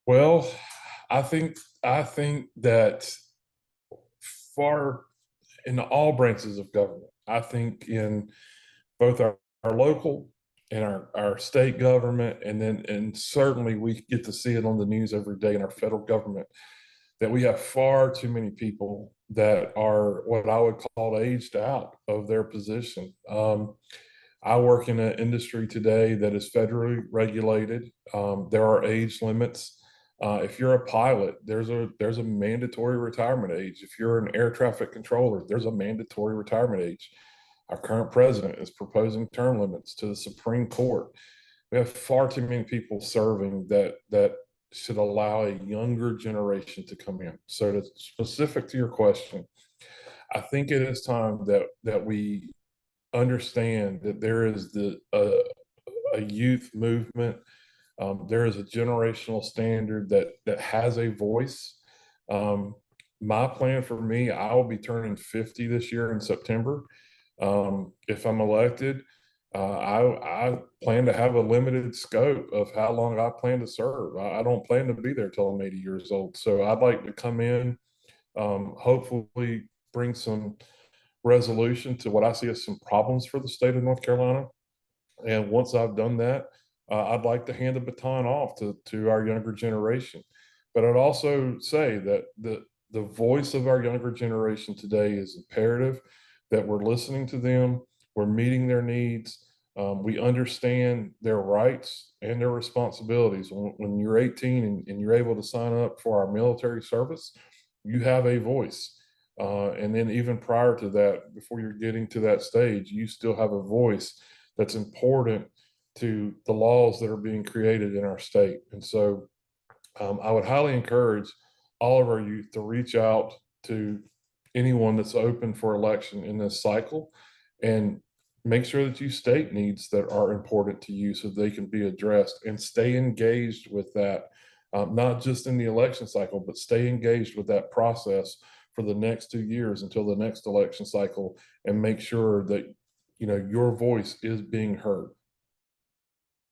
Well, I think that far in all branches of government, I think in both our local and our state government, and certainly we get to see it on the news every day in our federal government, that we have far too many people that are what I would call aged out of their position. I work in an industry today that is federally regulated. There are age limits. If you're a pilot, there's a mandatory retirement age. If you're an air traffic controller, there's a mandatory retirement age. Our current president is proposing term limits to the Supreme Court. We have far too many people serving that should allow a younger generation to come in. So, to specific to your question, I think it is time that we understand that there is a youth movement. There is a generational standard that has a voice. Um, my plan for me, I will be turning 50 this year in September. If I'm elected, I plan to have a limited scope of how long I plan to serve. I don't plan to be there till I'm 80 years old. So I'd like to come in, hopefully bring some resolution to what I see as some problems for the state of North Carolina. And once I've done that, I'd like to hand the baton off to our younger generation. But I'd also say that the voice of our younger generation today is imperative, that we're listening to them, we're meeting their needs, we understand their rights and their responsibilities. When you're 18 and you're able to sign up for our military service, you have a voice. And then even prior to that, before you're getting to that stage, you still have a voice that's important to the laws that are being created in our state. And so I would highly encourage all of our youth to reach out to anyone that's open for election in this cycle, and make sure that you state needs that are important to you so they can be addressed, and stay engaged with that, not just in the election cycle, but stay engaged with that process for the next 2 years until the next election cycle, and make sure that your voice is being heard.